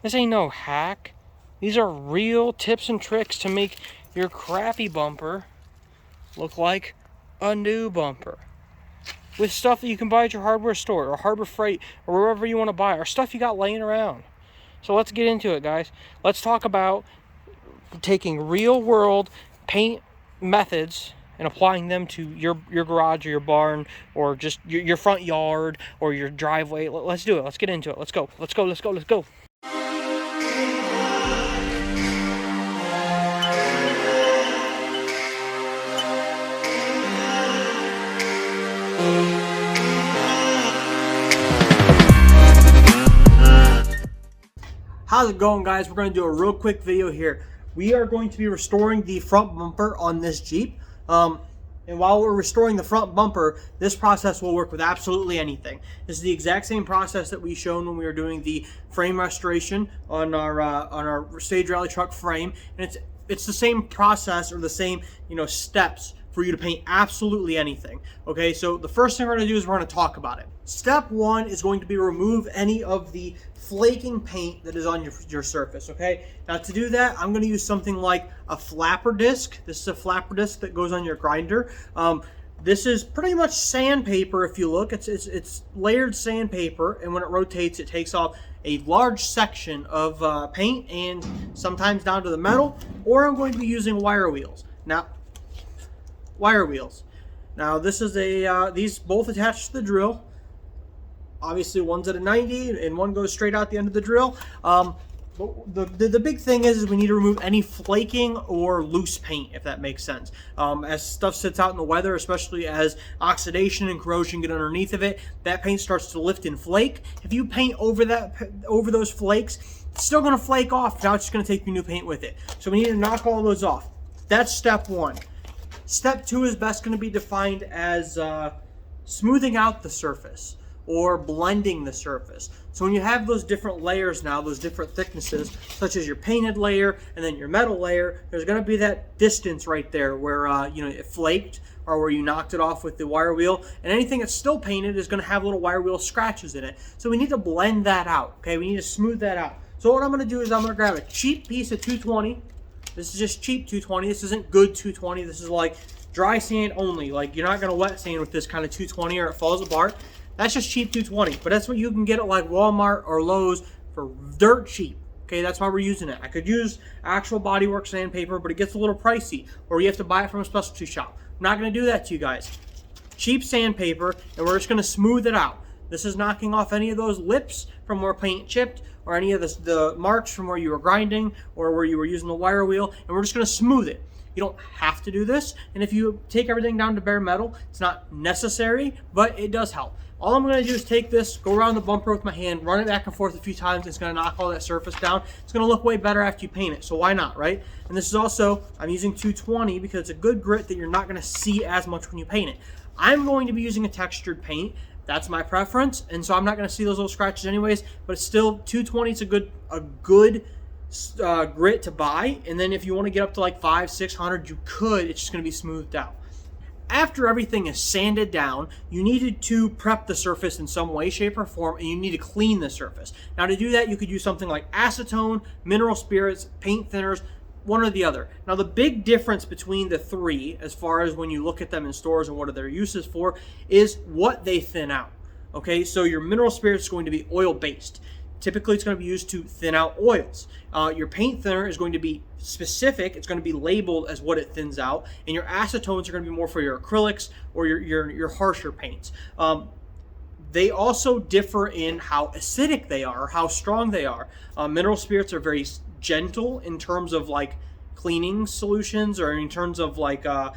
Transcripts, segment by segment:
This ain't no hack. These are real tips and tricks to make your crappy bumper look like a new bumper. With stuff that you can buy at your hardware store or Harbor Freight or wherever you want to buy, or stuff you got laying around. So let's get into it, guys. Let's talk about taking real world paint methods and applying them to your garage or your barn or just your front yard or your driveway. Let's do it. Let's get into it. Let's go. Let's go. Let's go. Let's go. How's it going, guys? We're going to do a real quick video here. We are going to be restoring the front bumper on this Jeep. And while we're restoring the front bumper, this process will work with absolutely anything. This is the exact same process that we shown when we were doing the frame restoration on our stage rally truck frame, and it's the same process, or the same steps for you to paint absolutely anything. Okay, so the first thing we're going to do is we're going to talk about it. Step one is going to be remove any of the flaking paint that is on your surface. Okay, now to do that, I'm going to use something like a flapper disc. This is a flapper disc that goes on your grinder. This is pretty much sandpaper. If you look, it's layered sandpaper, and when it rotates, it takes off a large section of paint and sometimes down to the metal. Or I'm going to be using wire wheels. Now this is these both attached to the drill. Obviously one's at a 90 and one goes straight out the end of the drill. But the big thing is we need to remove any flaking or loose paint, if that makes sense. As stuff sits out in the weather, especially as oxidation and corrosion get underneath of it, that paint starts to lift and flake. If you paint over those flakes, it's still going to flake off. Now it's just going to take your new paint with it. So we need to knock all those off. That's step one. Step two is best going to be defined as smoothing out the surface or blending the surface. So when you have those different layers now, those different thicknesses, such as your painted layer and then your metal layer, there's going to be that distance right there where it flaked or where you knocked it off with the wire wheel, and anything that's still painted is going to have little wire wheel scratches in it. So we need to blend that out. Okay, we need to smooth that out. So what I'm going to do is I'm going to grab a cheap piece of 220. This is just cheap 220. This isn't good 220. This is like dry sand only. Like, you're not going to wet sand with this kind of 220 or it falls apart. That's just cheap 220. But that's what you can get at like Walmart or Lowe's for dirt cheap. Okay, that's why we're using it. I could use actual bodywork sandpaper, but it gets a little pricey, or you have to buy it from a specialty shop. I'm not going to do that to you guys. Cheap sandpaper, and we're just going to smooth it out. This is knocking off any of those lips from where paint chipped, or any of the marks from where you were grinding or where you were using the wire wheel, and we're just going to smooth it. You don't have to do this, and if you take everything down to bare metal, it's not necessary, but it does help. All I'm going to do is take this, go around the bumper with my hand, run it back and forth a few times. It's going to knock all that surface down. It's going to look way better after you paint it, so why not, right? And this is also, I'm using 220 because it's a good grit that you're not going to see as much when you paint it. I'm going to be using a textured paint. That's my preference, and so I'm not going to see those little scratches anyways, but it's still 220 is a good grit to buy. And then if you want to get up to like 500-600, you could. It's just going to be smoothed out. After everything is sanded down, you needed to prep the surface in some way, shape, or form, and you need to clean the surface. Now to do that, you could use something like acetone, mineral spirits, paint thinners, one or the other. Now the big difference between the three, as far as when you look at them in stores and what are their uses for, is what they thin out. Okay, so your mineral spirit is going to be oil-based. Typically, it's going to be used to thin out oils. Your paint thinner is going to be specific. It's going to be labeled as what it thins out. And your acetones are going to be more for your acrylics or your harsher paints. They also differ in how acidic they are, or how strong they are. Mineral spirits are very gentle in terms of like cleaning solutions, or in terms of like chemical.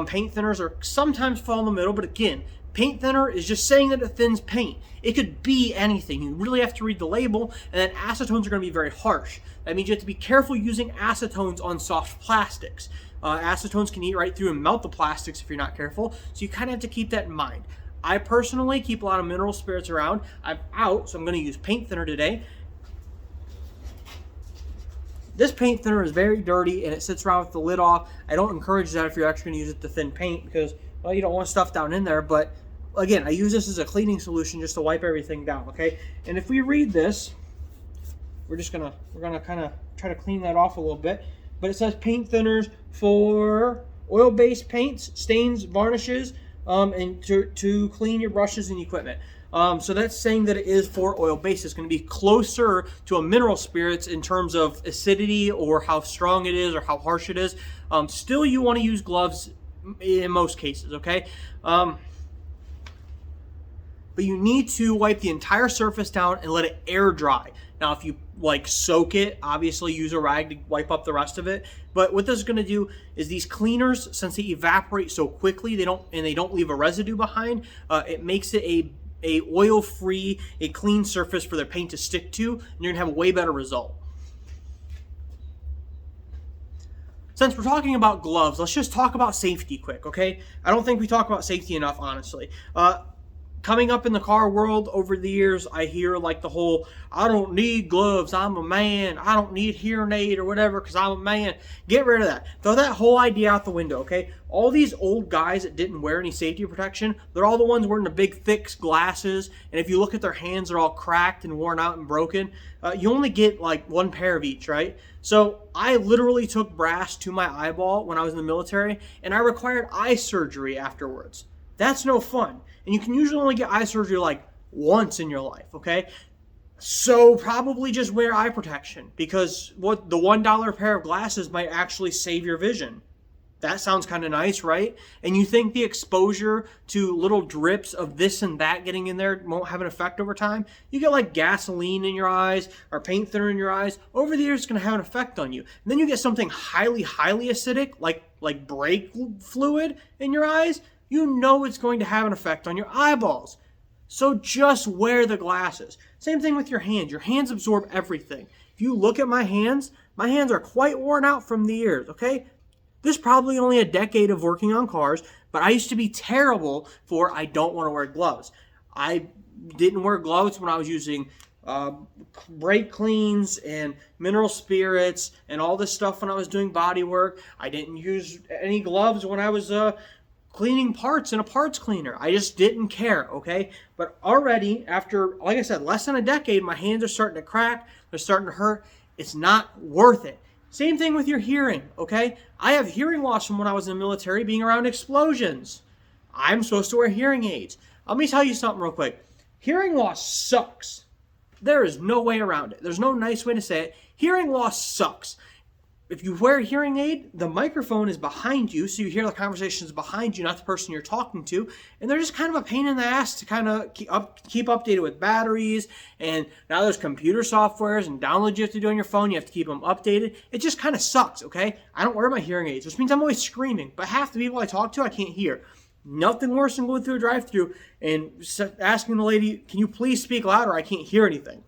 Paint thinners are sometimes fall in the middle, but again, paint thinner is just saying that it thins paint. It could be anything. You really have to read the label. And then acetones are going to be very harsh. That means you have to be careful using acetones on soft plastics. Acetones can eat right through and melt the plastics if you're not careful. So you kind of have to keep that in mind. I personally keep a lot of mineral spirits around. I'm out, so I'm going to use paint thinner today. This paint thinner is very dirty and it sits around with the lid off. I don't encourage that if you're actually going to use it to thin paint, because, well, you don't want stuff down in there. But again, I use this as a cleaning solution just to wipe everything down, okay? And if we read this, we're gonna kind of try to clean that off a little bit. But it says paint thinners for oil-based paints, stains, varnishes, and to clean your brushes and equipment. So that's saying that it is for oil-based. It's going to be closer to a mineral spirits in terms of acidity or how strong it is or how harsh it is. Still, you want to use gloves in most cases, okay? But you need to wipe the entire surface down and let it air dry. Now, if you like soak it, obviously use a rag to wipe up the rest of it. But what this is going to do is these cleaners, since they evaporate so quickly, they don't leave a residue behind. It makes it a oil-free, a clean surface for their paint to stick to, and you're gonna have a way better result. Since we're talking about gloves, let's just talk about safety quick, okay? I don't think we talk about safety enough, honestly. Coming up in the car world over the years, I hear like the whole, I don't need gloves, I'm a man, I don't need hearing aid or whatever because I'm a man. Get rid of that. Throw that whole idea out the window, okay? All these old guys that didn't wear any safety protection, they're all the ones wearing the big thick glasses, and if you look at their hands, they're all cracked and worn out and broken. You only get like one pair of each, right? So I literally took brass to my eyeball when I was in the military, and I required eye surgery afterwards. That's no fun. And you can usually only get eye surgery like once in your life, okay? So probably just wear eye protection, because what the $1 pair of glasses might actually save your vision. That sounds kind of nice, right? And you think the exposure to little drips of this and that getting in there won't have an effect over time? You get like gasoline in your eyes or paint thinner in your eyes. Over the years, it's going to have an effect on you. And then you get something highly, highly acidic, like brake fluid in your eyes. You know it's going to have an effect on your eyeballs. So just wear the glasses. Same thing with your hands. Your hands absorb everything. If you look at my hands are quite worn out from the years, okay? This is probably only a decade of working on cars, but I used to be terrible for I don't want to wear gloves. I didn't wear gloves when I was using brake cleans and mineral spirits and all this stuff when I was doing body work. I didn't use any gloves when I was cleaning parts in a parts cleaner. I just didn't care, okay? But already, after, like I said, less than a decade, my hands are starting to crack, they're starting to hurt. It's not worth it. Same thing with your hearing, okay? I have hearing loss from when I was in the military being around explosions. I'm supposed to wear hearing aids. Let me tell you something real quick. Hearing loss sucks. There is no way around it. There's no nice way to say it. Hearing loss sucks. If you wear a hearing aid, the microphone is behind you, so you hear the conversations behind you, not the person you're talking to, and they're just kind of a pain in the ass to kind of keep updated with batteries, and now there's computer softwares and downloads you have to do on your phone, you have to keep them updated. It just kind of sucks, okay? I don't wear my hearing aids, which means I'm always screaming, but half the people I talk to, I can't hear. Nothing worse than going through a drive-thru and asking the lady, can you please speak louder? I can't hear anything.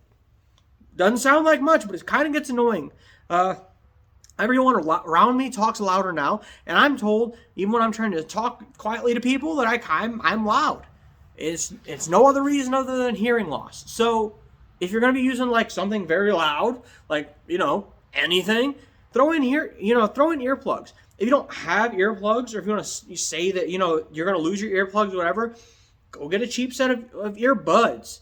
Doesn't sound like much, but it kind of gets annoying. Everyone around me talks louder now, and I'm told, even when I'm trying to talk quietly to people, that I'm loud. It's no other reason other than hearing loss. So if you're going to be using like something very loud, like, anything, throw in earplugs. If you don't have earplugs, or if you want to say that, you're going to lose your earplugs or whatever, go get a cheap set of earbuds.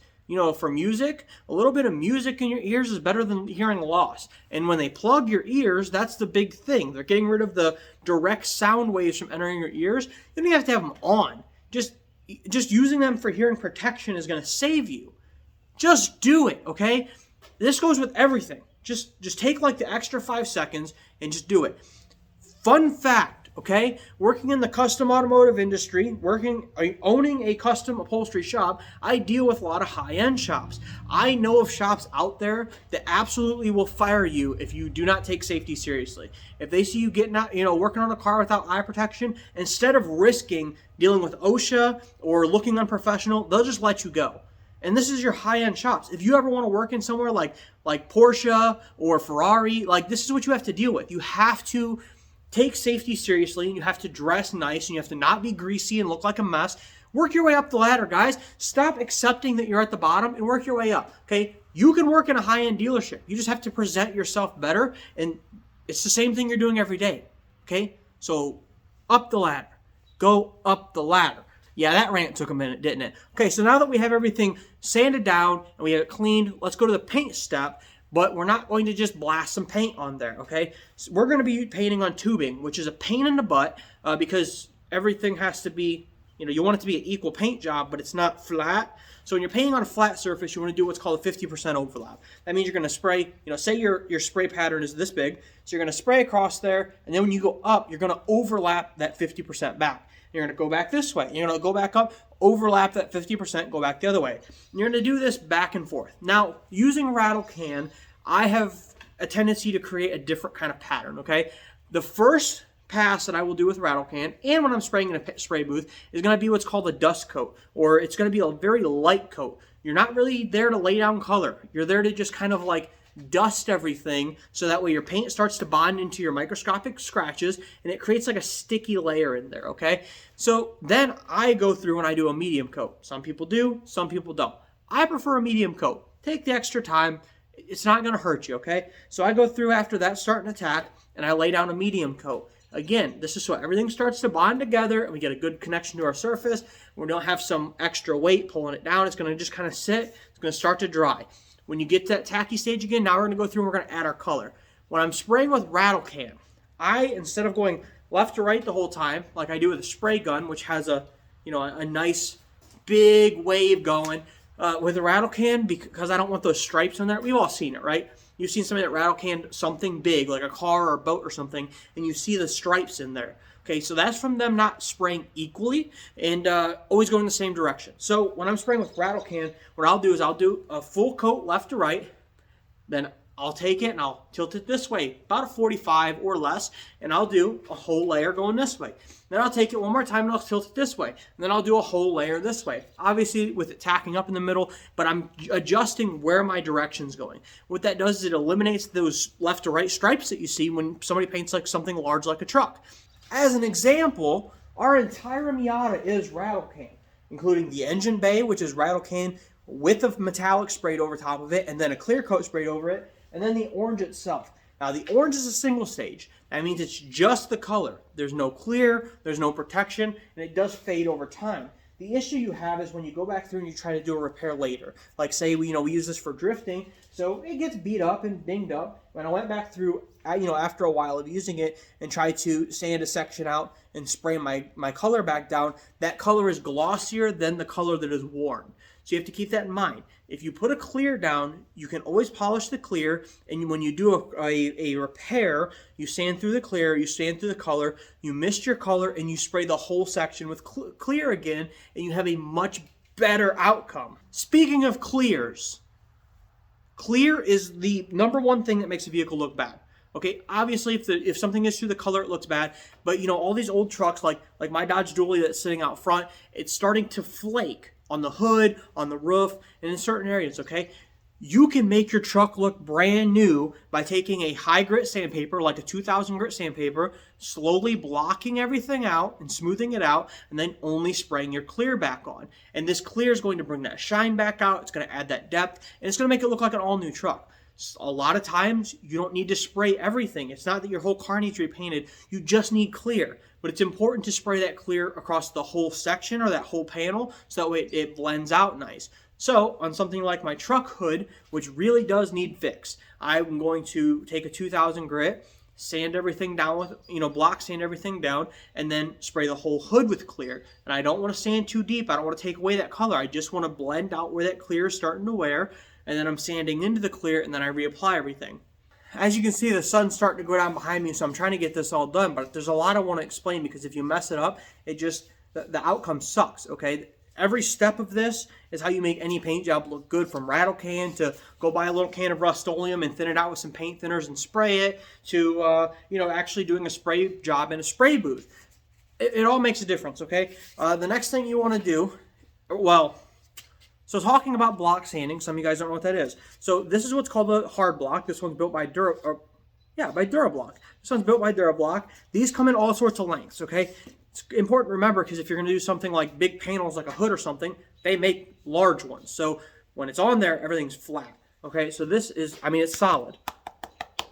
For music, a little bit of music in your ears is better than hearing loss. And when they plug your ears, that's the big thing. They're getting rid of the direct sound waves from entering your ears. You don't even have to have them on. Just using them for hearing protection is going to save you. Just do it, okay? This goes with everything. Just take like the extra 5 seconds and just do it. Fun fact. Okay, working in the custom automotive industry, owning a custom upholstery shop, I deal with a lot of high-end shops. I know of shops out there that absolutely will fire you if you do not take safety seriously. If they see you working on a car without eye protection, instead of risking dealing with OSHA or looking unprofessional, they'll just let you go. And this is your high-end shops. If you ever want to work in somewhere like Porsche or Ferrari, this is what you have to deal with. You have to take safety seriously, and you have to dress nice, and you have to not be greasy and look like a mess. Work your way up the ladder, guys. Stop accepting that you're at the bottom and work your way up, okay? You can work in a high-end dealership. You just have to present yourself better, and it's the same thing you're doing every day, okay? So up the ladder. Go up the ladder. Yeah, that rant took a minute, didn't it? Okay, so now that we have everything sanded down and we have it cleaned, let's go to the paint step. But we're not going to just blast some paint on there, okay? So we're going to be painting on tubing, which is a pain in the butt because everything has to be, you want it to be an equal paint job, but it's not flat. So when you're painting on a flat surface, you want to do what's called a 50% overlap. That means you're going to spray, say your spray pattern is this big, so you're going to spray across there, and then when you go up, you're going to overlap that 50% back. You're going to go back this way. You're going to go back up, overlap that 50%, go back the other way. And you're going to do this back and forth. Now, using rattle can, I have a tendency to create a different kind of pattern, okay? The first pass that I will do with rattle can, and when I'm spraying in a spray booth, is going to be what's called a dust coat, or it's going to be a very light coat. You're not really there to lay down color. You're there to just kind of like dust everything so that way your paint starts to bond into your microscopic scratches and it creates like a sticky layer in there, okay? So then I go through and I do a medium coat. Some people do, some people don't. I prefer a medium coat. Take the extra time. It's not going to hurt you, okay? So I go through after that start and attack and I lay down a medium coat. Again, this is so everything starts to bond together and we get a good connection to our surface. We don't have some extra weight pulling it down. It's going to just kind of sit. It's going to start to dry. When you get to that tacky stage again, now we're going to go through and we're going to add our color. When I'm spraying with rattle can, instead of going left to right the whole time, like I do with a spray gun, which has a nice big wave going, with a rattle can, because I don't want those stripes on there. We've all seen it, right? You've seen somebody that rattle canned something big, like a car or a boat or something, and you see the stripes in there. Okay, so that's from them not spraying equally and always going the same direction. So when I'm spraying with rattle can, what I'll do is I'll do a full coat left to right, then I'll take it and I'll tilt it this way, about a 45 or less, and I'll do a whole layer going this way. Then I'll take it one more time and I'll tilt it this way, and then I'll do a whole layer this way. Obviously with it tacking up in the middle, but I'm adjusting where my direction's going. What that does is it eliminates those left to right stripes that you see when somebody paints like something large like a truck. As an example, our entire Miata is rattle can, including the engine bay, which is rattle can with a metallic sprayed over top of it, and then a clear coat sprayed over it, and then the orange itself. Now, the orange is a single stage. That means it's just the color. There's no clear, there's no protection, and it does fade over time. The issue you have is when you go back through and you try to do a repair later. Like say we use this for drifting, so it gets beat up and dinged up. When I went back through, after a while of using it and tried to sand a section out and spray my color back down, that color is glossier than the color that is worn. So you have to keep that in mind. If you put a clear down, you can always polish the clear, and when you do a repair, you sand through the clear, you sand through the color, you mist your color, and you spray the whole section with clear again, and you have a much better outcome. Speaking of clears, clear is the number one thing that makes a vehicle look bad. Okay, obviously if something is through the color, it looks bad, but all these old trucks like my Dodge Dually that's sitting out front, it's starting to flake on the hood, on the roof, and in certain areas, okay? You can make your truck look brand new by taking a high grit sandpaper, like a 2000 grit sandpaper, slowly blocking everything out and smoothing it out, and then only spraying your clear back on. And this clear is going to bring that shine back out, it's going to add that depth, and it's going to make it look like an all-new truck. A lot of times, you don't need to spray everything. It's not that your whole car needs repainted. You just need clear. But it's important to spray that clear across the whole section or that whole panel so that way it blends out nice. So on something like my truck hood, which really does need fix, I'm going to take a 2000 grit, sand everything down with, block sand everything down, and then spray the whole hood with clear. And I don't want to sand too deep. I don't want to take away that color. I just want to blend out where that clear is starting to wear, and then I'm sanding into the clear, and then I reapply everything. As you can see, the sun's starting to go down behind me, so I'm trying to get this all done, but there's a lot I want to explain because if you mess it up, the outcome sucks, okay? Every step of this is how you make any paint job look good, from rattle can to go buy a little can of Rust-Oleum and thin it out with some paint thinners and spray it to, actually doing a spray job in a spray booth. It all makes a difference, okay? The next thing you want to do, so talking about block sanding, some of you guys don't know what that is. So this is what's called a hard block. This one's built by Durablock. This one's built by Durablock. These come in all sorts of lengths, okay? It's important to remember because if you're going to do something like big panels like a hood or something, they make large ones. So when it's on there, everything's flat, okay? So this is, it's solid.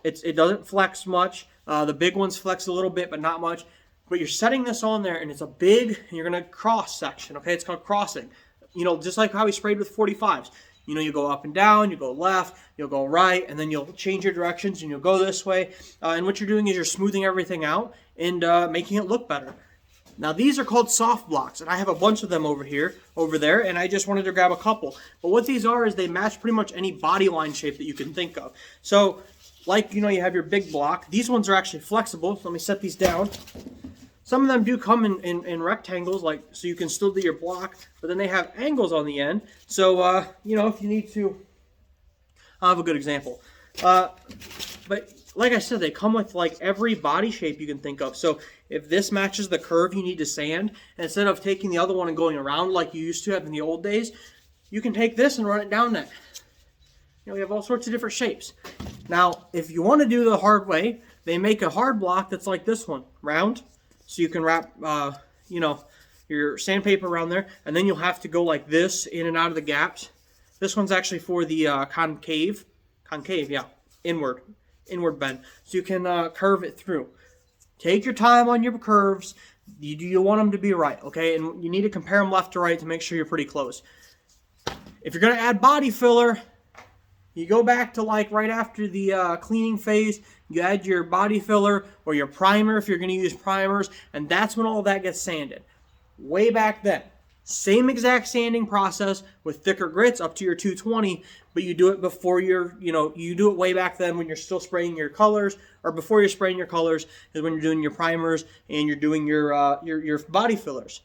It doesn't flex much. The big ones flex a little bit, but not much. but you're setting this on there, and it's a big, and you're going to cross section, okay? It's called crossing. You know, just like how we sprayed with 45s. You know, you go up and down, you go left, you'll go right, and then you'll change your directions, and you'll go this way. And what you're doing is you're smoothing everything out and making it look better. Now, these are called soft blocks, and I have a bunch of them over there, and I just wanted to grab a couple. But what these are is they match pretty much any body line shape that you can think of. So, like, you know, you have your big block. These ones are actually flexible. So let me set these down. Some of them do come in rectangles, like, so you can still do your block, but then they have angles on the end. So, you know, if you need to, I'll have a good example. But like I said, they come with like every body shape you can think of. So if this matches the curve you need to sand, instead of taking the other one and going around like you used to have in the old days, you can take this and run it down that. You know, we have all sorts of different shapes. Now, if you want to do the hard way, they make a hard block that's like this one, round. So you can wrap, you know, your sandpaper around there, and then you'll have to go like this in and out of the gaps. This one's actually for the concave, yeah, inward bend. So you can curve it through. Take your time on your curves. You want them to be right, okay? And you need to compare them left to right to make sure you're pretty close. If you're going to add body filler, you go back to like right after the cleaning phase, you add your body filler or your primer if you're going to use primers, and that's when all that gets sanded. Way back then. Same exact sanding process with thicker grits up to your 220, but you do it before you do it way back then when you're still spraying your colors, or before you're spraying your colors is when you're doing your primers and you're doing your body fillers.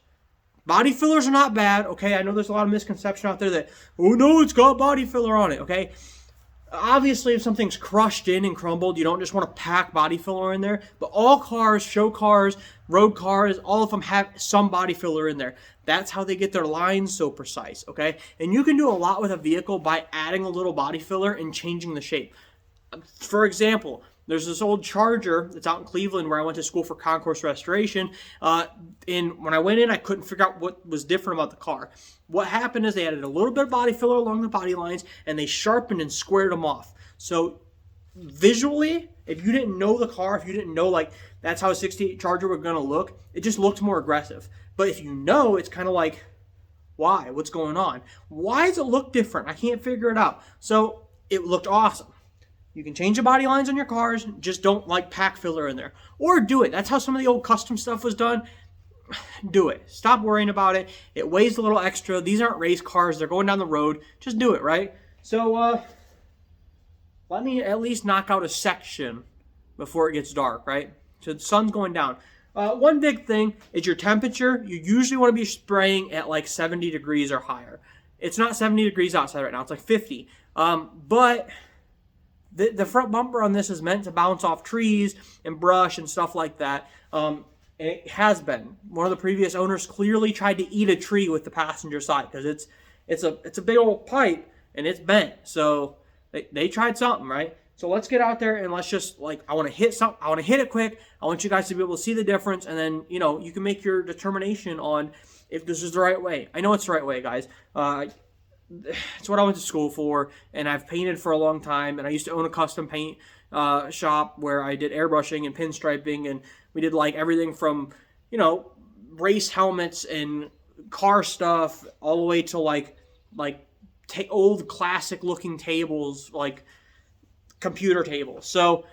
Body fillers are not bad, okay? I know there's a lot of misconception out there that, oh no, it's got body filler on it, okay? Obviously, if something's crushed in and crumbled, you don't just want to pack body filler in there. But all cars, show cars, road cars, all of them have some body filler in there. That's how they get their lines so precise, okay? And you can do a lot with a vehicle by adding a little body filler and changing the shape. For example, there's this old Charger that's out in Cleveland where I went to school for concourse restoration. And when I went in, I couldn't figure out what was different about the car. What happened is they added a little bit of body filler along the body lines, and they sharpened and squared them off. So visually, if you didn't know the car, if you didn't know like that's how a 68 Charger was going to look, it just looked more aggressive. But if you know, it's kind of like, why? What's going on? Why does it look different? I can't figure it out. So it looked awesome. You can change the body lines on your cars, just don't like pack filler in there. Or do it. That's how some of the old custom stuff was done. Do it. Stop worrying about it. It weighs a little extra. These aren't race cars. They're going down the road. Just do it, right? So, let me at least knock out a section before it gets dark, right? So the sun's going down. One big thing is your temperature. You usually want to be spraying at like 70 degrees or higher. It's not 70 degrees outside right now. It's like 50. But the front bumper on this is meant to bounce off trees and brush and stuff like that. And it has been. One of the previous owners clearly tried to eat a tree with the passenger side because it's a big old pipe and it's bent. So they tried something, right? So let's get out there and let's just I want to hit something. I want to hit it quick. I want you guys to be able to see the difference, and then you can make your determination on if this is the right way. I know it's the right way, guys. It's what I went to school for, and I've painted for a long time, and I used to own a custom paint shop where I did airbrushing and pinstriping, and we did like everything from race helmets and car stuff all the way to like old classic looking tables, like computer tables. So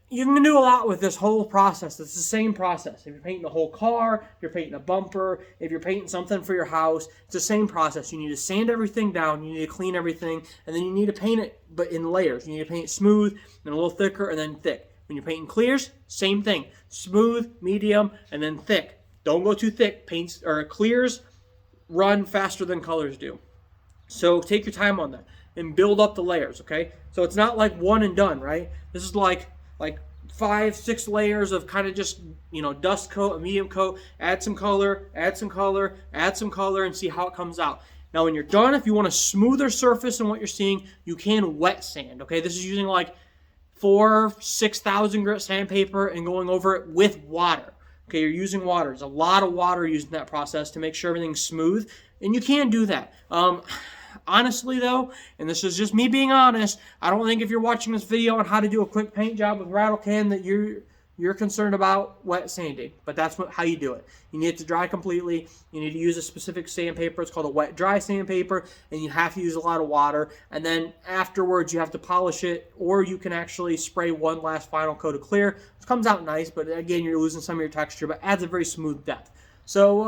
you can do a lot with this whole process. It's the same process. If you're painting a whole car, if you're painting a bumper, if you're painting something for your house, it's the same process. You need to sand everything down, you need to clean everything, and then you need to paint it, but in layers. You need to paint it smooth, then a little thicker, and then thick. When you're painting clears, same thing. Smooth, medium, and then thick. Don't go too thick. Paints or clears run faster than colors do. So take your time on that and build up the layers, okay? So it's not like one and done, right? This is like 5-6 layers of kind of just dust coat, a medium coat, add some color, add some color, add some color, and see how it comes out. Now when you're done, if you want a smoother surface than what you're seeing, you can wet sand, okay? This is using like 4,000-6,000 grit sandpaper and going over it with water. Okay, you're using water. There's a lot of water used in that process to make sure everything's smooth, and you can do that. Honestly though, and this is just me being honest, I don't think if you're watching this video on how to do a quick paint job with rattle can that you're You're concerned about wet sanding, but that's how you do it. You need it to dry completely. You need to use a specific sandpaper. It's called a wet dry sandpaper, and you have to use a lot of water. And then afterwards, you have to polish it, or you can actually spray one last final coat of clear. It comes out nice, but again, you're losing some of your texture, but adds a very smooth depth. So,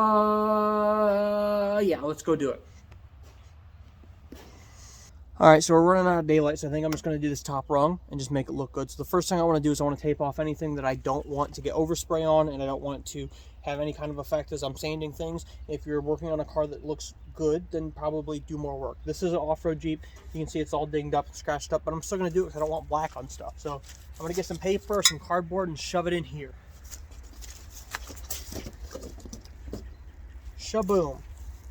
yeah, let's go do it. All right, so we're running out of daylight, so I think I'm just going to do this top rung and just make it look good. So the first thing I want to do is I want to tape off anything that I don't want to get overspray on, and I don't want to have any kind of effect as I'm sanding things. If you're working on a car that looks good, then probably do more work. This is an off-road Jeep. You can see it's all dinged up and scratched up, but I'm still going to do it because I don't want black on stuff. So I'm going to get some paper, some cardboard, and shove it in here. Shaboom.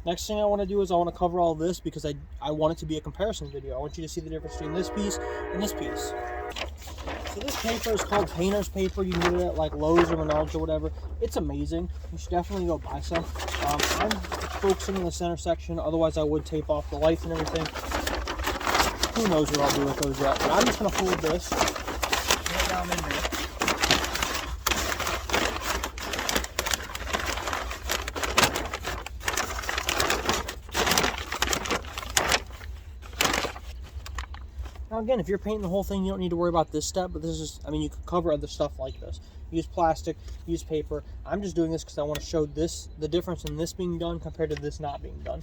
Next thing I want to do is I want to cover all this because I want it to be a comparison video. I want you to see the difference between this piece and this piece. So this paper is called painter's paper. You can get it at like Lowe's or Menards or whatever. It's amazing. You should definitely go buy some. I'm focusing on the center section. Otherwise, I would tape off the lights and everything. Who knows what I'll do with those yet. But I'm just going to hold this. Put it down in there. Now again, if you're painting the whole thing, you don't need to worry about this step, but this is, I mean, you could cover other stuff like this. Use plastic, use paper. I'm just doing this because I want to show this, the difference in this being done compared to this not being done.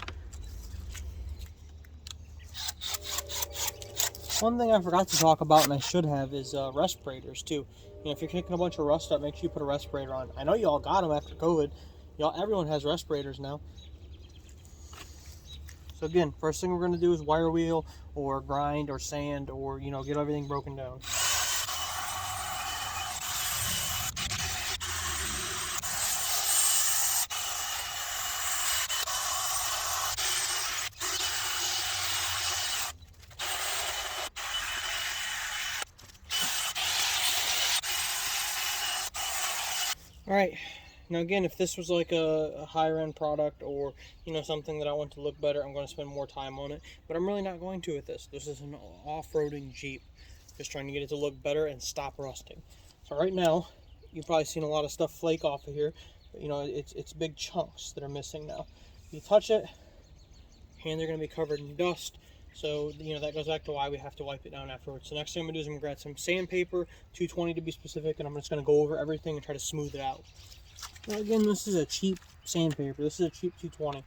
One thing I forgot to talk about, and I should have, is respirators too. You know, if you're kicking a bunch of rust up, make sure you put a respirator on. I know you all got them after COVID. Everyone has respirators now. So again, first thing we're going to do is wire wheel or grind or sand or, you know, get everything broken down. All right. Now again, if this was like a higher end product or, you know, something that I want to look better, I'm going to spend more time on it. But I'm really not going to with this. This is an off-roading Jeep. Just trying to get it to look better and stop rusting. So right now, you've probably seen a lot of stuff flake off of here. But, you know, it's big chunks that are missing now. If you touch it, hands are going to be covered in dust. So, you know, that goes back to why we have to wipe it down afterwards. So next thing I'm going to do is I'm going to grab some sandpaper, 220 to be specific, and I'm just going to go over everything and try to smooth it out. Now again, this is a cheap sandpaper. This is a cheap 220.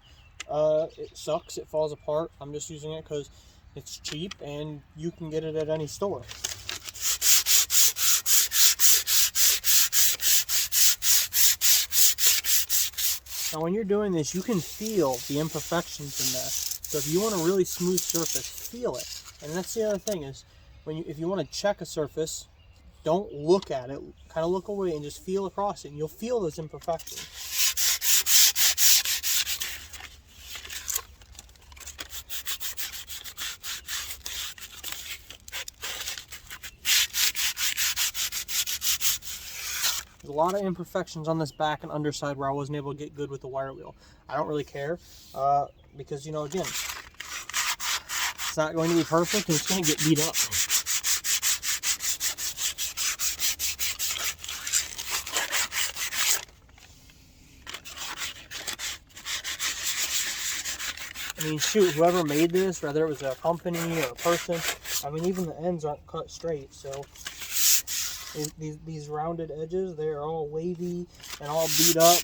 It sucks. It falls apart. I'm just using it because it's cheap and you can get it at any store. Now when you're doing this, you can feel the imperfections in there. So if you want a really smooth surface, feel it. And that's the other thing is, if you want to check a surface, don't look at it, kind of look away and just feel across it, and you'll feel those imperfections. There's a lot of imperfections on this back and underside where I wasn't able to get good with the wire wheel. I don't really care because, you know, again, it's not going to be perfect and it's going to get beat up. I mean, shoot, whoever made this, whether it was a company or a person, I mean, even the ends aren't cut straight, so these rounded edges, they're all wavy and all beat up.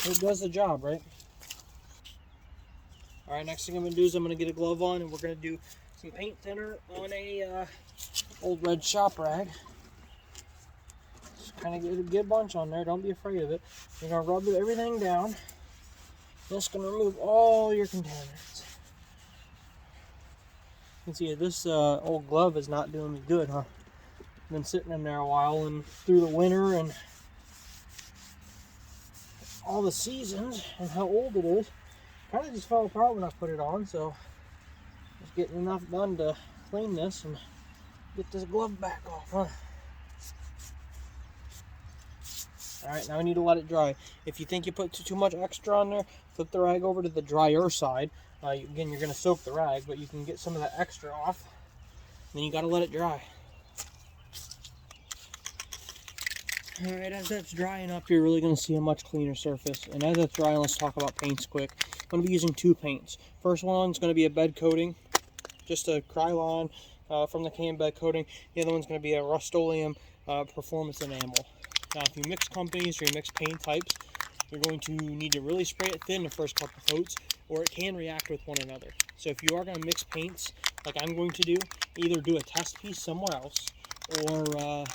It does the job, right? Alright, next thing I'm going to do is I'm going to get a glove on and we're going to do some paint thinner on a old red shop rag. Kind of get a bunch on there. Don't be afraid of it. You're going to rub everything down. Just going to remove all your contaminants. You can see this old glove is not doing me good, huh? Been sitting in there a while and through the winter and all the seasons and how old it is. Kind of just fell apart when I put it on, so just getting enough done to clean this and get this glove back off, huh? Alright, now we need to let it dry. If you think you put too much extra on there, flip the rag over to the drier side. Again, you're going to soak the rag, but you can get some of that extra off. then you gotta let it dry. Alright, as that's drying up, you're really going to see a much cleaner surface. And as that's drying, let's talk about paints quick. I'm going to be using 2 paints. First one's going to be a bed coating, just a Krylon from the can bed coating. The other one's going to be a Rust-Oleum performance enamel. Now, if you mix companies or you mix paint types, you're going to need to really spray it thin the first couple coats, or it can react with one another. So if you are going to mix paints, like I'm going to do, either do a test piece somewhere else, or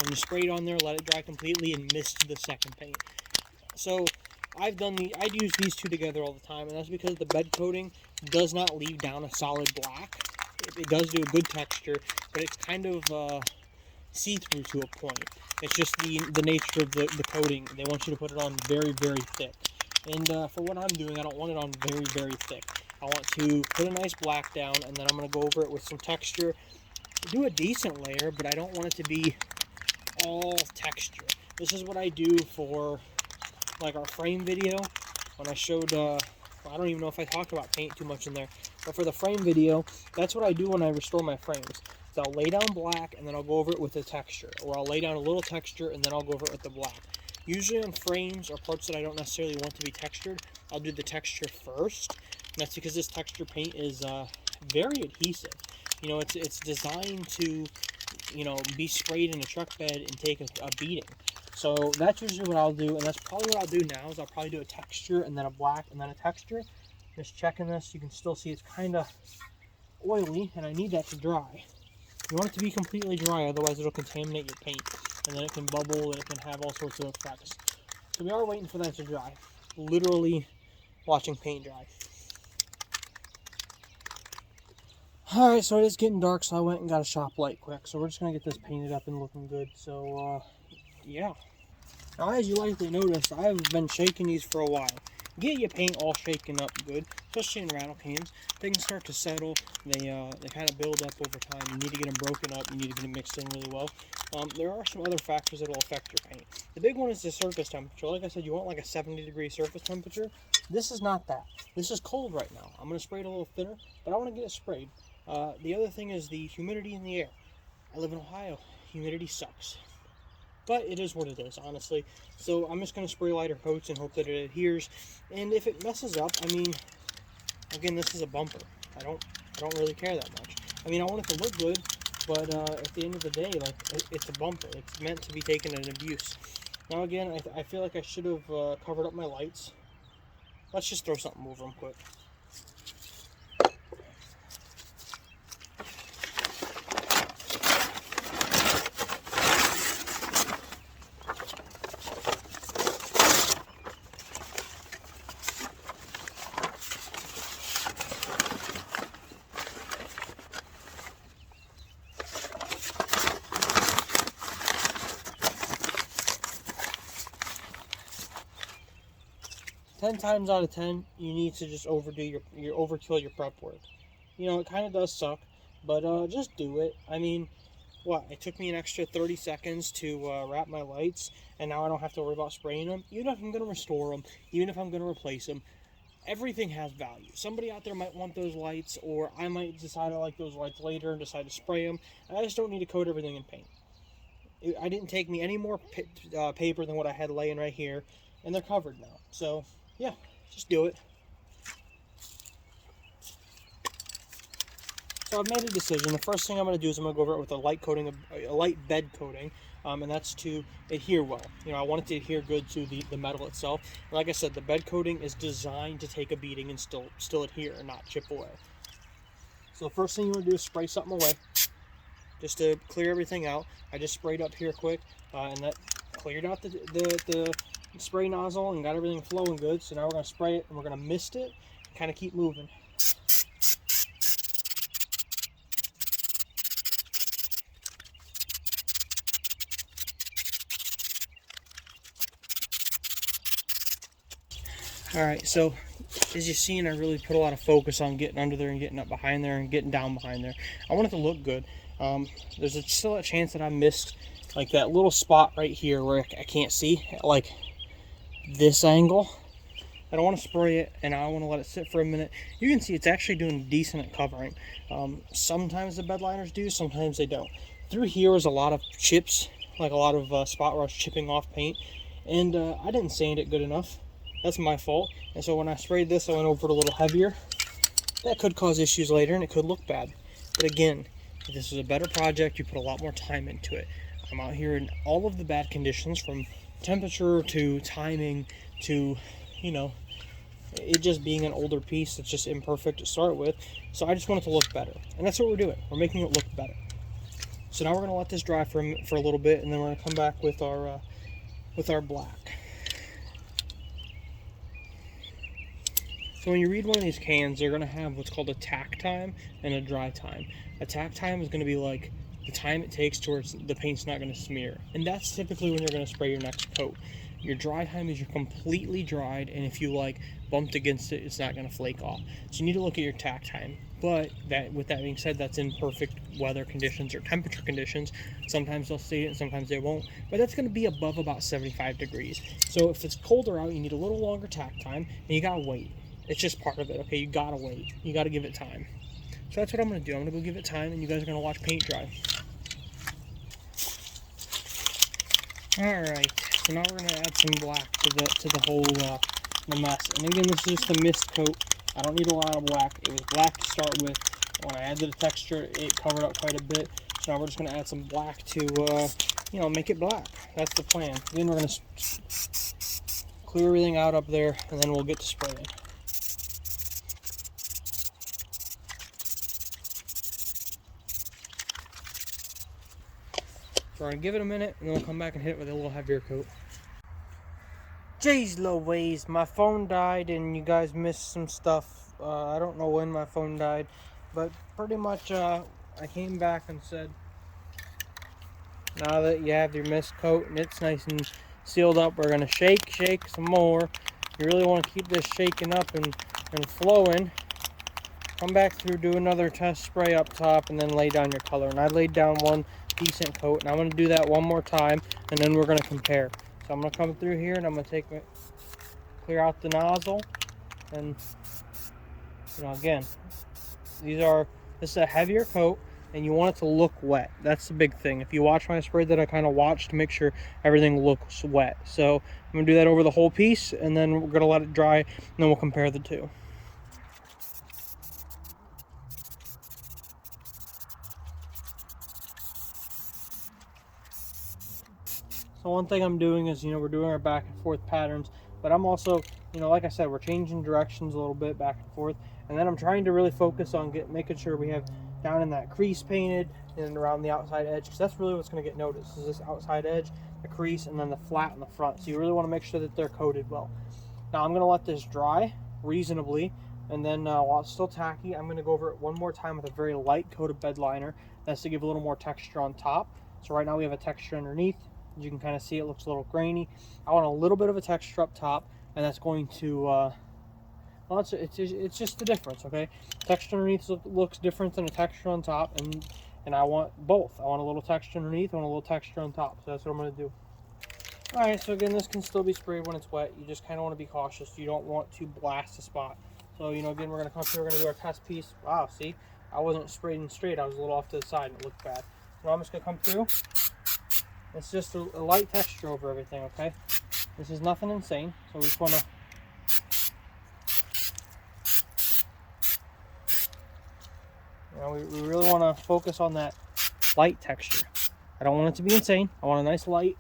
when you spray it on there, let it dry completely and mist the second paint. So I'd use these 2 together all the time, and that's because the bed coating does not leave down a solid black. It does do a good texture, but it's kind of see-through to a point. It's just the nature of the coating. They want you to put it on very, very thick. And for what I'm doing, I don't want it on very, very thick. I want to put a nice black down, and then I'm going to go over it with some texture. Do a decent layer, but I don't want it to be all texture. This is what I do for like our frame video when I showed I don't even know if I talked about paint too much in there, but for the frame video, that's what I do when I restore my frames. So I'll lay down black and then I'll go over it with the texture, or I'll lay down a little texture and then I'll go over it with the black. Usually on frames or parts that I don't necessarily want to be textured, I'll do the texture first, and that's because this texture paint is very adhesive. You know, it's designed to, you know, be sprayed in a truck bed and take a beating. So that's usually what I'll do, and that's probably what I'll do now, is I'll probably do a texture and then a black and then a texture. Just checking this, you can still see it's kind of oily, and I need that to dry. You want it to be completely dry, otherwise it'll contaminate your paint, and then it can bubble and it can have all sorts of effects. So we are waiting for that to dry. Literally watching paint dry. Alright, so it is getting dark, so I went and got a shop light quick. So we're just going to get this painted up and looking good. So, yeah. Now, as you likely noticed, I've been shaking these for a while. Get your paint all shaken up good, especially in rattle cans. They can start to settle. They kind of build up over time. You need to get them broken up. You need to get them mixed in really well. There are some other factors that will affect your paint. The big one is the surface temperature. Like I said, you want like a 70-degree surface temperature. This is not that. This is cold right now. I'm going to spray it a little thinner, but I want to get it sprayed. The other thing is the humidity in the air. I live in Ohio. Humidity sucks. But it is what it is, honestly. So I'm just going to spray lighter coats and hope that it adheres. And if it messes up, I mean, again, this is a bumper. I don't really care that much. I mean, I want it to look good, but at the end of the day, like, it's a bumper. It's meant to be taken in abuse. Now, again, I feel like I should have covered up my lights. Let's just throw something over them quick. 10 times out of 10, you need to just overkill your prep work. You know, it kind of does suck, but just do it. I mean, what? It took me an extra 30 seconds to wrap my lights, and now I don't have to worry about spraying them. Even if I'm going to restore them, even if I'm going to replace them, everything has value. Somebody out there might want those lights, or I might decide I like those lights later and decide to spray them. And I just don't need to coat everything in paint. I didn't take me any more paper than what I had laying right here, and they're covered now. So, yeah, just do it. So I've made a decision. The first thing I'm going to do is I'm going to go over it with a light bed coating, and that's to adhere well. You know, I want it to adhere good to the metal itself. And like I said, the bed coating is designed to take a beating and still adhere and not chip away. So the first thing you want to do is spray something away, just to clear everything out. I just sprayed up here quick, and that cleared out the spray nozzle and got everything flowing good. So now we're going to spray it and we're going to mist it, kind of keep moving. Alright, so as you've seen, I really put a lot of focus on getting under there and getting up behind there and getting down behind there. I want it to look good. There's still a chance that I missed like that little spot right here where I can't see, like this angle. I don't want to spray it, and I want to let it sit for a minute. You can see it's actually doing decent at covering. Sometimes the bed liners do, sometimes they don't. Through here is a lot of chips, like a lot of spot rush chipping off paint, and I didn't sand it good enough. That's my fault. And so when I sprayed this, I went over it a little heavier. That could cause issues later, and it could look bad. But again, if this was a better project, you put a lot more time into it. I'm out here in all of the bad conditions, from temperature to timing to, you know, it just being an older piece that's just imperfect to start with. So I just want it to look better, and that's what we're doing. We're making it look better. So now we're going to let this dry for a little bit, and then we're going to come back with our black. So when you read one of these cans, they're going to have what's called a tack time and a dry time. A tack time is going to be like the time it takes towards the paint's not going to smear. And that's typically when you're going to spray your next coat. Your dry time is you're completely dried, and if you like bumped against it, it's not going to flake off. So you need to look at your tack time. But with that being said, that's in perfect weather conditions or temperature conditions. Sometimes they'll see it and sometimes they won't. But that's going to be above about 75 degrees. So if it's colder out, you need a little longer tack time, and you got to wait. It's just part of it, okay? You gotta wait. You gotta give it time. So that's what I'm gonna do. I'm gonna go give it time, and you guys are gonna watch paint dry. Alright, so now we're gonna add some black to the whole the mess. And again, this is just a mist coat. I don't need a lot of black. It was black to start with. When I added the texture, it covered up quite a bit. So now we're just gonna add some black to, you know, make it black. That's the plan. Then we're gonna clear everything out up there, and then we'll get to spraying. So we're going to give it a minute, and then we'll come back and hit it with a little heavier coat. Jeez Louise, my phone died, and you guys missed some stuff. I don't know when my phone died, but pretty much I came back and said, now that you have your mist coat and it's nice and sealed up, we're going to shake some more. You really want to keep this shaking up and flowing. Come back through, do another test spray up top, and then lay down your color. And I laid down one decent coat, and I'm going to do that one more time, and then we're going to compare. So I'm going to come through here, and I'm going to clear out the nozzle, and you know, again, this is a heavier coat, and you want it to look wet. That's the big thing. If you watch my spray that I kind of watched to make sure everything looks wet. So I'm going to do that over the whole piece, and then we're going to let it dry, and then we'll compare the two. So one thing I'm doing is, you know, we're doing our back and forth patterns, but I'm also, you know, like I said, we're changing directions a little bit back and forth, and then I'm trying to really focus on making sure we have down in that crease painted and around the outside edge, because that's really what's going to get noticed, is this outside edge, the crease, and then the flat in the front. So you really want to make sure that they're coated well. Now I'm going to let this dry reasonably, and then while it's still tacky, I'm going to go over it one more time with a very light coat of bed liner. That's to give a little more texture on top. So right now we have a texture underneath. As you can kind of see, it looks a little grainy. I want a little bit of a texture up top, and that's going to, well, it's just the difference, okay? Texture underneath looks different than a texture on top, and I want both. I want a little texture underneath, I want a little texture on top, so that's what I'm going to do. Alright, so again, this can still be sprayed when it's wet. You just kind of want to be cautious. You don't want to blast a spot. So, you know, again, we're going to come through, we're going to do our test piece. Wow, see? I wasn't spraying straight. I was a little off to the side, and it looked bad. So I'm just going to come through. It's just a light texture over everything, okay? This is nothing insane, so we just want to... You know, we really want to focus on that light texture. I don't want it to be insane. I want a nice light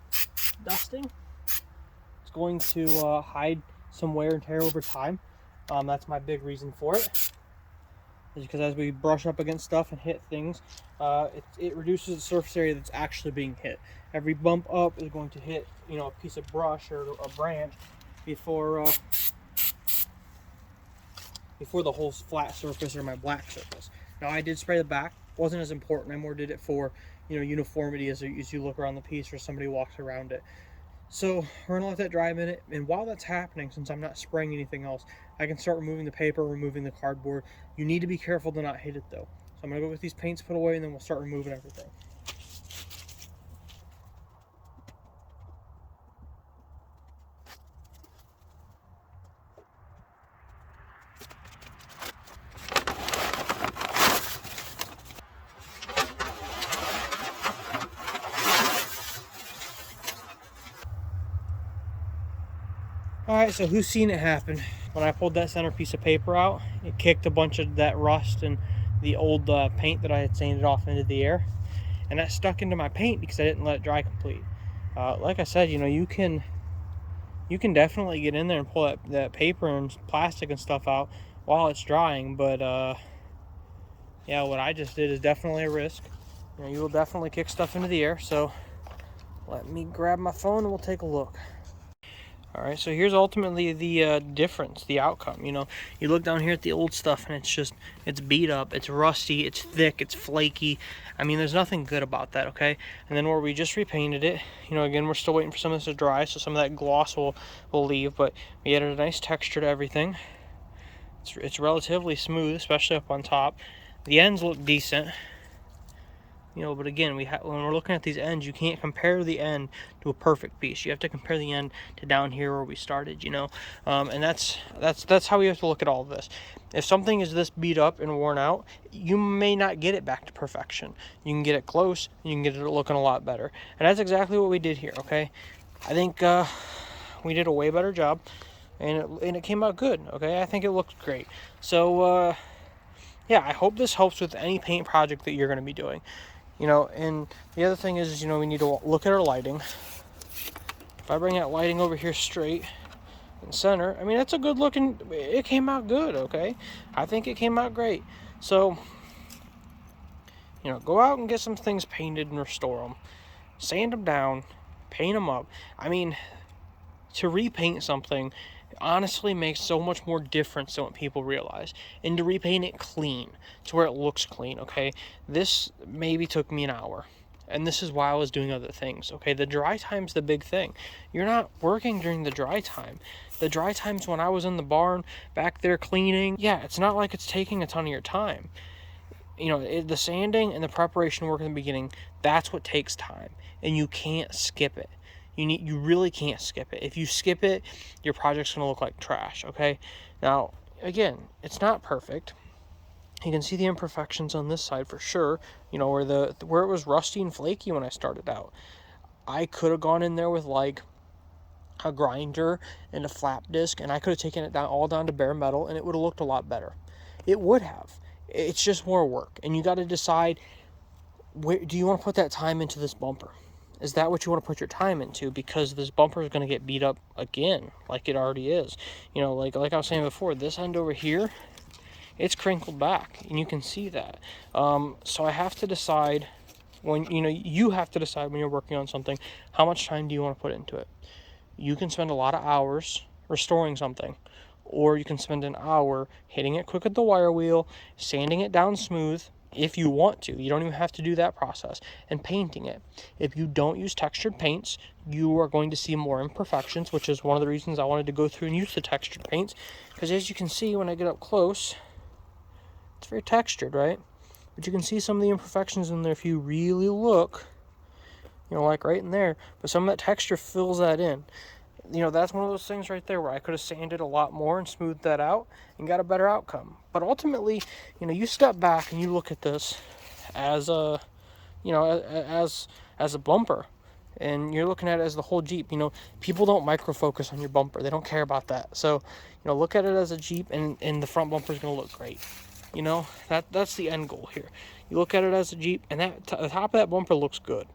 dusting. It's going to hide some wear and tear over time. That's my big reason for it. Is because as we brush up against stuff and hit things, it reduces the surface area that's actually being hit. Every bump up is going to hit, you know, a piece of brush or a branch before the whole flat surface or my black surface. Now I did spray the back. Wasn't as important. I more did it for, you know, uniformity as you look around the piece or somebody walks around it. So we're gonna let that dry a minute, and while that's happening, since I'm not spraying anything else, I can start removing the paper, removing the cardboard. You need to be careful to not hit it though. So I'm gonna go get these paints put away, and then we'll start removing everything. Alright, so who's seen it happen? When I pulled that center piece of paper out, it kicked a bunch of that rust and the old paint that I had sanded off into the air. And that stuck into my paint because I didn't let it dry complete. Like I said, you know, you can definitely get in there and pull that paper and plastic and stuff out while it's drying, but yeah, what I just did is definitely a risk. You know, you will definitely kick stuff into the air, so let me grab my phone and we'll take a look. All right, so here's ultimately the difference, the outcome. You know, you look down here at the old stuff and it's beat up, it's rusty, it's thick, it's flaky. I mean, there's nothing good about that, okay? And then where we just repainted it, you know, again, we're still waiting for some of this to dry, so some of that gloss will leave, but we added a nice texture to everything. It's relatively smooth, especially up on top. The ends look decent. You know, but again, when we're looking at these ends, you can't compare the end to a perfect piece. You have to compare the end to down here where we started, you know. And that's how we have to look at all of this. If something is this beat up and worn out, you may not get it back to perfection. You can get it close, and you can get it looking a lot better. And that's exactly what we did here, okay? I think we did a way better job, and it came out good, okay? I think it looked great. So, yeah, I hope this helps with any paint project that you're going to be doing. You know, and the other thing is, you know, we need to look at our lighting. If I bring that lighting over here straight and center, I mean, it's a good looking, it came out good, okay? I think it came out great. So, you know, go out and get some things painted and restore them. Sand them down, paint them up. I mean, to repaint something honestly makes so much more difference than what people realize. And to repaint it clean, to where it looks clean, okay? This maybe took me an hour. And this is why I was doing other things, okay? The dry time's the big thing. You're not working during the dry time. The dry time's when I was in the barn, back there cleaning. Yeah, it's not like it's taking a ton of your time. You know, the sanding and the preparation work in the beginning, that's what takes time. And you can't skip it. You really can't skip it. If you skip it, your project's going to look like trash, okay? Now, again, it's not perfect. You can see the imperfections on this side for sure, you know, where it was rusty and flaky when I started out. I could have gone in there with like a grinder and a flap disc, and I could have taken it all down to bare metal, and it would have looked a lot better. It would have. It's just more work, and you got to decide, where do you want to put that time into this bumper? Is that what you want to put your time into? Because this bumper is going to get beat up again, like it already is. You know, like I was saying before, this end over here, it's crinkled back, and you can see that. So I have to decide you have to decide when you're working on something, how much time do you want to put into it? You can spend a lot of hours restoring something, or you can spend an hour hitting it quick with the wire wheel, sanding it down smooth, if you want to. You don't even have to do that process, and painting it. If you don't use textured paints, you are going to see more imperfections, which is one of the reasons I wanted to go through and use the textured paints, because as you can see when I get up close, it's very textured, right? But you can see some of the imperfections in there if you really look, you know, like right in there, but some of that texture fills that in. You know, that's one of those things right there where I could have sanded a lot more and smoothed that out and got a better outcome. But ultimately, you know, you step back and you look at this as a, you know, as a bumper, and you're looking at it as the whole Jeep. You know, people don't micro focus on your bumper. They don't care about that. So, you know, look at it as a Jeep, and the front bumper is going to look great. You know, that's the end goal here. You look at it as a Jeep, and the top of that bumper looks good,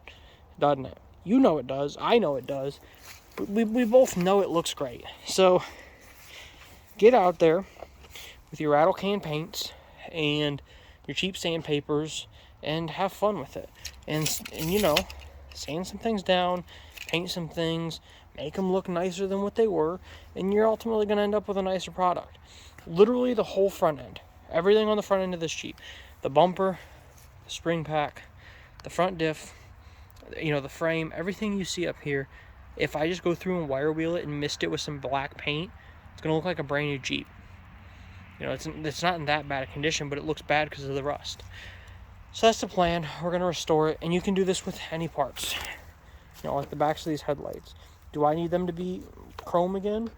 doesn't it? You know it does. I know it does. We both know it looks great. So get out there with your rattle can paints and your cheap sandpapers and have fun with it. And you know, sand some things down, paint some things, make them look nicer than what they were, and you're ultimately going to end up with a nicer product. Literally the whole front end. Everything on the front end of this Jeep. The bumper, the spring pack, the front diff, you know, the frame, everything you see up here. If I just go through and wire wheel it and mist it with some black paint, it's going to look like a brand new Jeep. You know, it's not in that bad a condition, but it looks bad because of the rust. So that's the plan. We're going to restore it, and you can do this with any parts. You know, like the backs of these headlights. Do I need them to be chrome again?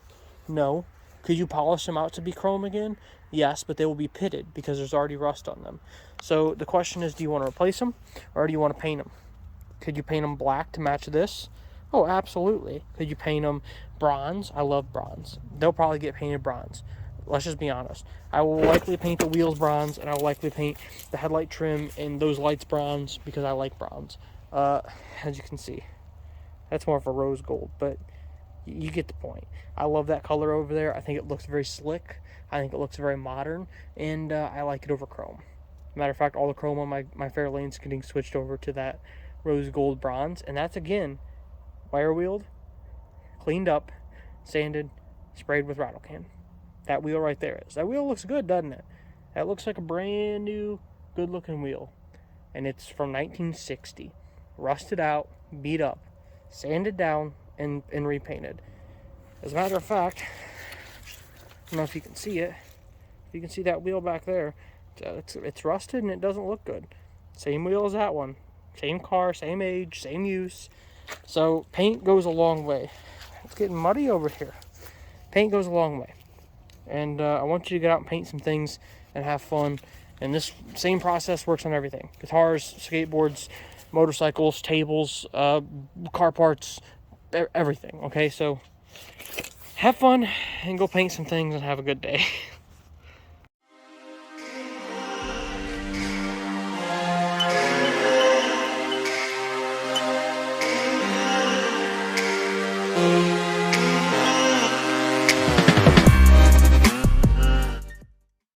No. Could you polish them out to be chrome again? Yes, but they will be pitted because there's already rust on them. So the question is, do you want to replace them, or do you want to paint them? Could you paint them black to match this? Oh, absolutely. Could you paint them bronze. I love bronze. They'll probably get painted bronze. Let's just be honest. I will likely paint the wheels bronze, and I will likely paint the headlight trim and those lights bronze because I like bronze. As you can see, that's more of a rose gold, but you get the point. I love that color over there. I think it looks very slick. I think it looks very modern, and I like it over chrome. Matter of fact, all the chrome on my Fairlane's getting switched over to that rose gold bronze, and that's, again, wire wheeled, cleaned up, sanded, sprayed with rattle can. That wheel right there is. That wheel looks good, doesn't it? That looks like a brand new, good looking wheel. And it's from 1960. Rusted out, beat up, sanded down, and repainted. As a matter of fact, I don't know if you can see it. If you can see that wheel back there, it's rusted and it doesn't look good. Same wheel as that one. Same car, same age, same use. So paint goes a long way. It's getting muddy over here. Paint goes a long way. And I want you to get out and paint some things and have fun. And this same process works on everything. Guitars, skateboards, motorcycles, tables, car parts, everything. Okay, so have fun and go paint some things and have a good day.